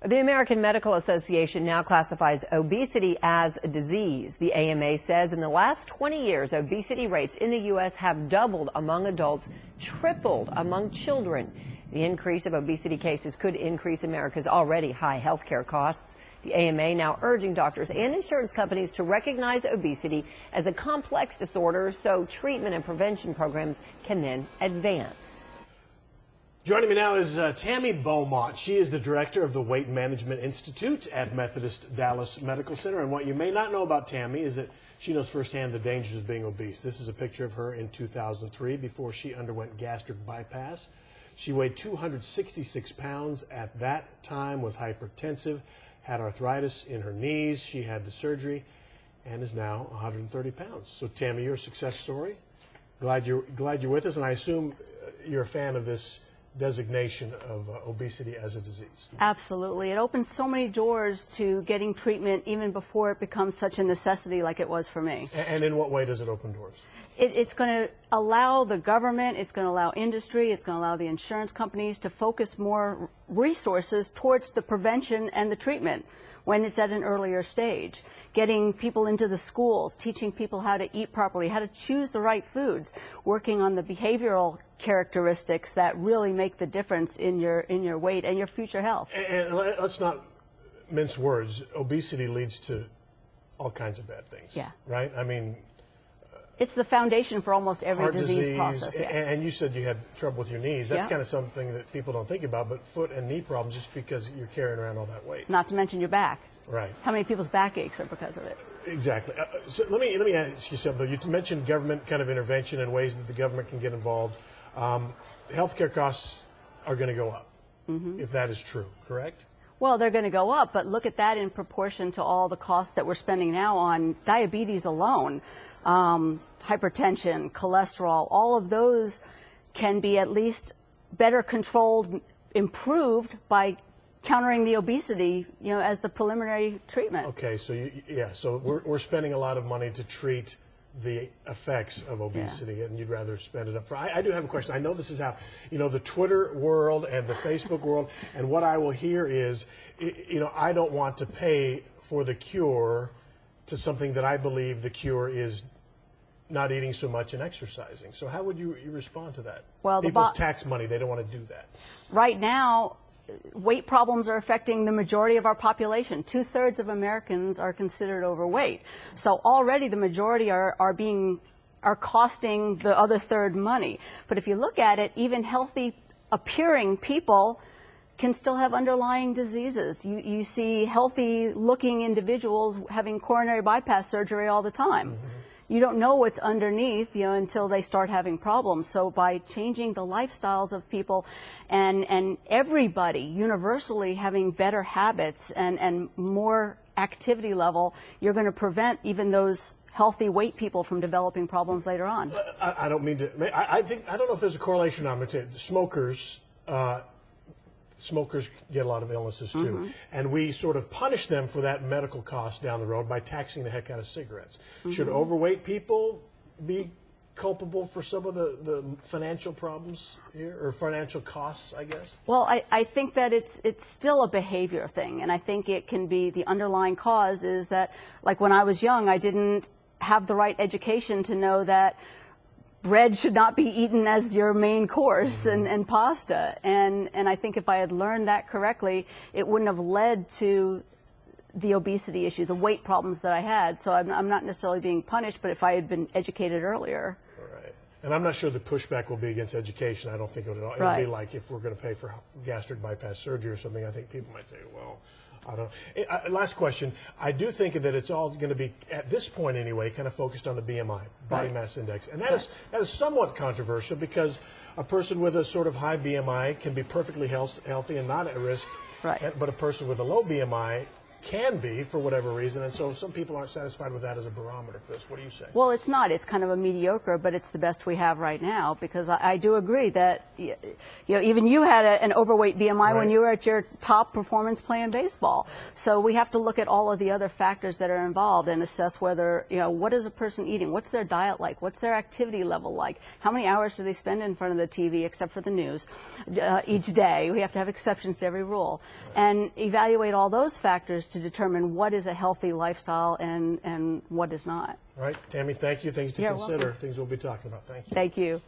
The American Medical Association now classifies obesity as a disease. The AMA says in the last 20 years, obesity rates in the U.S. have doubled among adults, tripled among children. The increase of obesity cases could increase America's already high health care costs. The AMA now urging doctors and insurance companies to recognize obesity as a complex disorder so treatment and prevention programs can then advance. Joining me now is Tammy Beaumont. She is the director of the Weight Management Institute at Methodist Dallas Medical Center. And what you may not know about Tammy is that she knows firsthand the dangers of being obese. This is a picture of her in 2003 before she underwent gastric bypass. She weighed 266 pounds at that time, was hypertensive, had arthritis in her knees. She had the surgery and is now 130 pounds. So Tammy, you're a success story. Glad you're with us, and I assume you're a fan of this designation of obesity as a disease. Absolutely. It opens so many doors to getting treatment even before it becomes such a necessity like it was for me. And in what way does it open doors? It's going to allow the government, it's going to allow industry, it's going to allow the insurance companies to focus more resources towards the prevention and the treatment when it's at an earlier stage. Getting people into the schools, teaching people how to eat properly, how to choose the right foods, working on the behavioral characteristics that really make the difference in your weight and your future health. And let's not mince words. Obesity leads to all kinds of bad things. Yeah. Right? I mean, it's the foundation for almost every heart disease process. Yeah. And you said you had trouble with your knees. That's Yeah. kind of something that people don't think about, but foot and knee problems just because you're carrying around all that weight. Not to mention your back. Right. How many people's backaches are because of it? Exactly. So let me ask you something. You mentioned government kind of intervention and ways that the government can get involved. Healthcare costs are going to go up, if that is true, correct? Well, they're going to go up, but look at that in proportion to all the costs that we're spending now on diabetes alone. Hypertension, cholesterol, all of those can be at least better controlled, improved by countering the obesity, as the preliminary treatment. Okay, so so we're spending a lot of money to treat the effects of obesity, and you'd rather spend it up for. I do have a question. I know this is how, the Twitter world and the Facebook world, and what I will hear is, I don't want to pay for the cure to something that I believe the cure is not eating so much and exercising. So how would you respond to that? Well, people's tax money, they don't want to do that. Right now, weight problems are affecting the majority of our population. 2/3 of Americans are considered overweight. So already the majority are costing the other third money. But if you look at it, even healthy appearing people can still have underlying diseases. You see healthy looking individuals having coronary bypass surgery all the time. You don't know what's underneath, until they start having problems. So by changing the lifestyles of people and everybody universally having better habits and more activity level, you're going to prevent even those healthy weight people from developing problems later on. I don't mean to. I don't know if there's a correlation on it. Smokers get a lot of illnesses too, and we sort of punish them for that medical cost down the road by taxing the heck out of cigarettes. Should overweight people be culpable for some of the financial problems here, or financial costs, I guess? Well, I think that it's still a behavior thing, and I think it can be the underlying cause is that, like when I was young, I didn't have the right education to know that bread should not be eaten as your main course and pasta. And I think if I had learned that correctly, it wouldn't have led to the obesity issue, the weight problems that I had. So I'm not necessarily being punished, but if I had been educated earlier. Right. And I'm not sure the pushback will be against education. I don't think it'll be like if we're going to pay for gastric bypass surgery or something. I think people might say, well, I don't know. Last question. I do think that it's all going to be, at this point anyway, kind of focused on the BMI, body mass index. And that is somewhat controversial because a person with a sort of high BMI can be perfectly healthy and not at risk. Right. But a person with a low BMI can be for whatever reason, and so some people aren't satisfied with that as a barometer for this. What do you say? Well, it's not. It's kind of a mediocre, but it's the best we have right now, because I do agree that, even you had an overweight BMI when you were at your top performance playing baseball. So we have to look at all of the other factors that are involved and assess whether, what is a person eating? What's their diet like? What's their activity level like? How many hours do they spend in front of the TV, except for the news, each day? We have to have exceptions to every rule. And evaluate all those factors to determine what is a healthy lifestyle and what is not. All right, Tammy, thank you. Things to You're consider, welcome. things we'll be talking about. Thank you. Thank you.